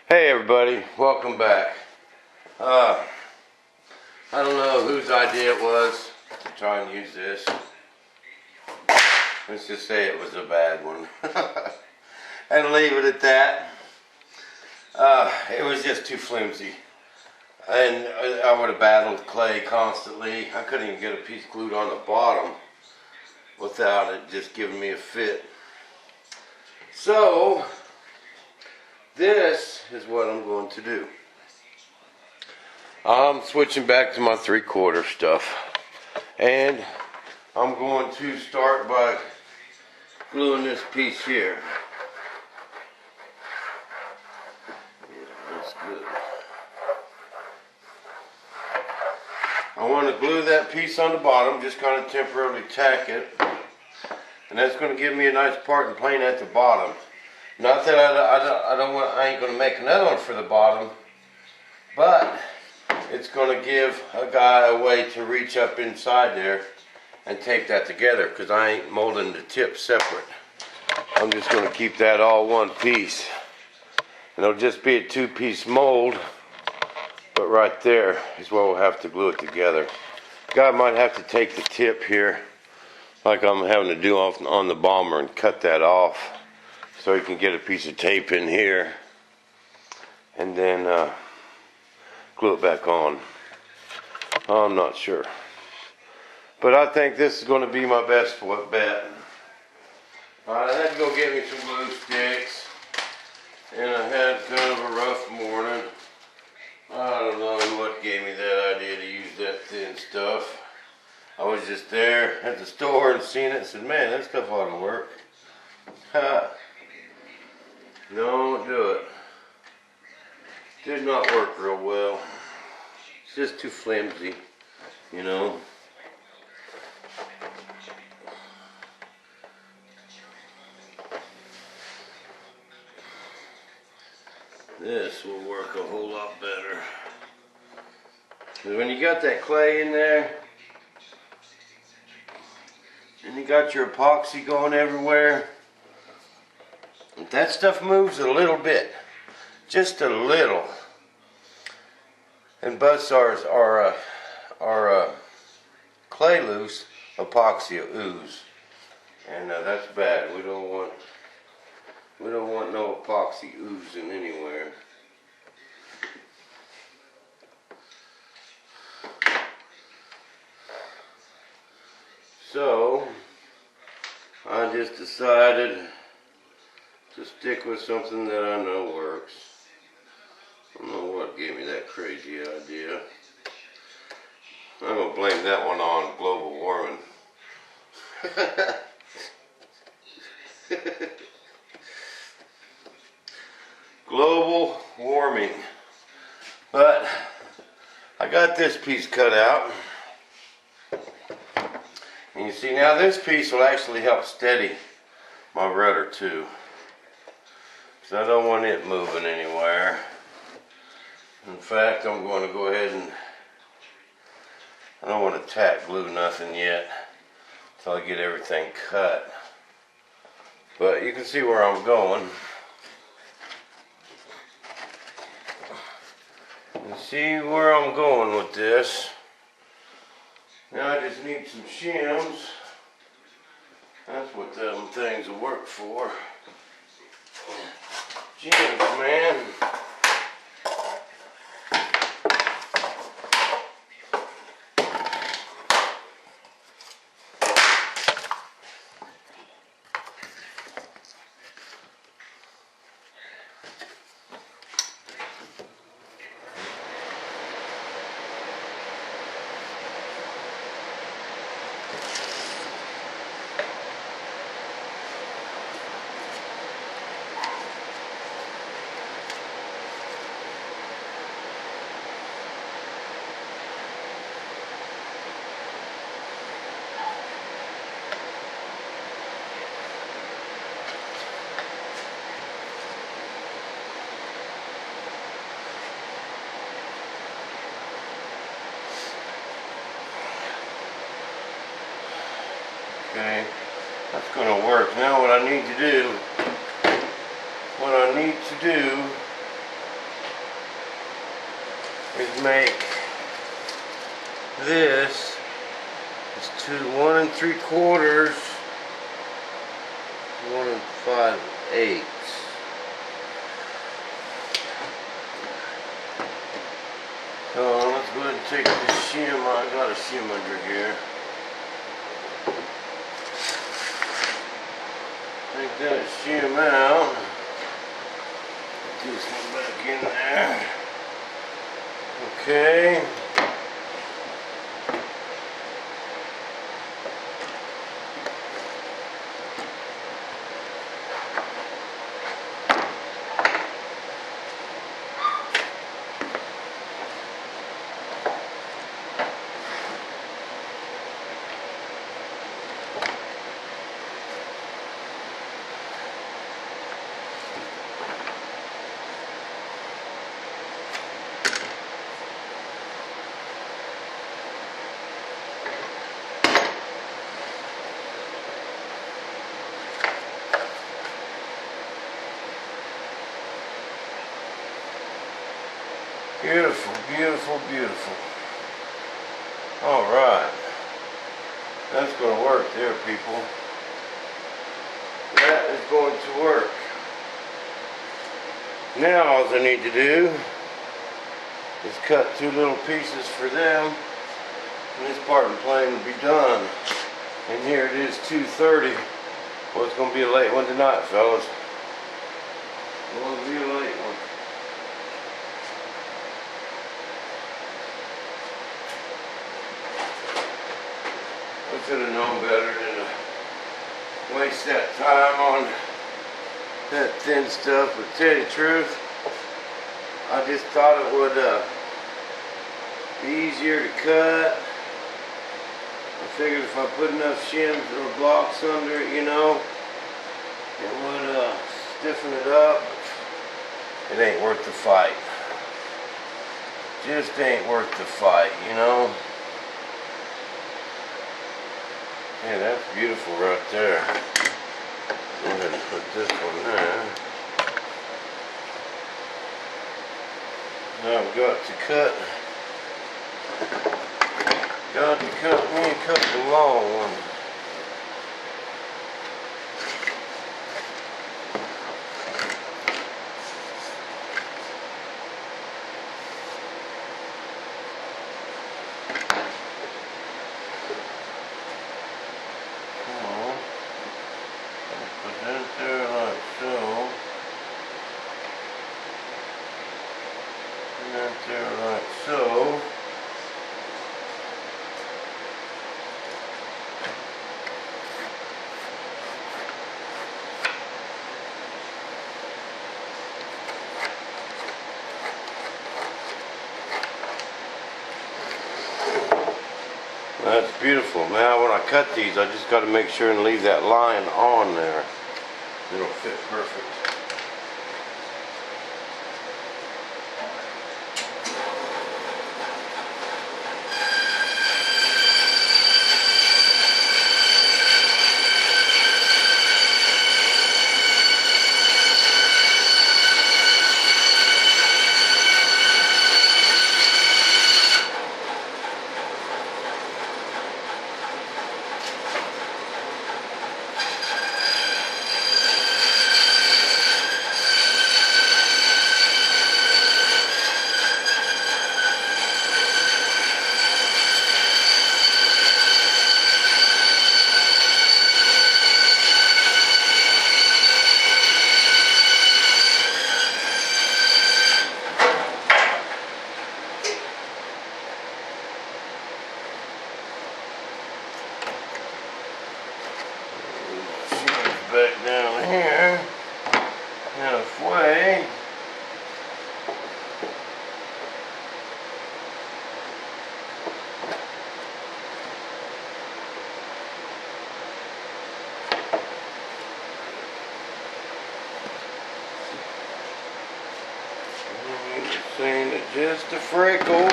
Hey everybody, welcome back. I don't know whose idea it was to try and use this. Let's just say it was a bad one. And leave it at that. It was just too flimsy. And I would have battled clay constantly. I couldn't even get a piece glued on the bottom without it just giving me a fit. So, this is what I'm going to do. I'm switching back to my 3/4 stuff. And I'm going to start by gluing this piece here. Yeah, that's good. I want to glue that piece on the bottom, just kind of temporarily tack it. And that's going to give me a nice parting plane at the bottom. Not that I ain't going to make another one for the bottom, but it's going to give a guy a way to reach up inside there and tape that together, because I ain't molding the tip separate. I'm just going to keep that all one piece. And it'll just be a 2-piece mold, but right there is where we'll have to glue it together. Guy might have to take the tip here, like I'm having to do on the bomber, and cut that off, so you can get a piece of tape in here and then glue it back on. I'm not sure, but I think this is going to be my best bet. I had to go get me some glue sticks, and I had kind of a rough morning. I don't know what gave me that idea to use that thin stuff. I was just there at the store and seen it and said, man, that stuff ought to work. Ha. Don't do it. Did not work real well. It's just too flimsy, you know. This will work a whole lot better. Because when you got that clay in there, and you got your epoxy going everywhere, if that stuff moves a little bit, just a little, and busts our clay loose, epoxy will ooze, and that's bad. We don't want no epoxy oozing anywhere. So I just decided to stick with something that I know works. I don't know what gave me that crazy idea. I'm going to blame that one on global warming. Global warming. But I got this piece cut out. And you see, now this piece will actually help steady my rudder too. So I don't want it moving anywhere. In fact, I'm going to go ahead and, I don't want to tack glue nothing yet until I get everything cut. But you can see where I'm going. You see where I'm going with this. Now I just need some shims. That's what them things will work for. Shims, man. Okay, that's going to work. Now what I need to do is make this is 1 3/4, 1 5/8. So let's go ahead and take the shim. I got a shim under here. Take that shim out. Put this one back in there. Okay. Beautiful, beautiful, beautiful. Alright. That's going to work there, people. That is going to work. Now all I need to do is cut 2 little pieces for them. And this part and plane will be done. And here it is, 2:30. Well, it's going to be a late one tonight, fellas. It's going to be a late one. I should have known better than to waste that time on that thin stuff, but to tell you the truth, I just thought it would be easier to cut. I figured if I put enough shims or blocks under it, you know, it would stiffen it up. It ain't worth the fight. Just ain't worth the fight, you know. Yeah, that's beautiful right there. Go ahead and put this one there. Now I've got to cut me cut the long one. Like so. That's beautiful. Now when I cut these, I just got to make sure and leave that line on there. It'll fit perfect. Back down here, halfway. Saying it just a freckle.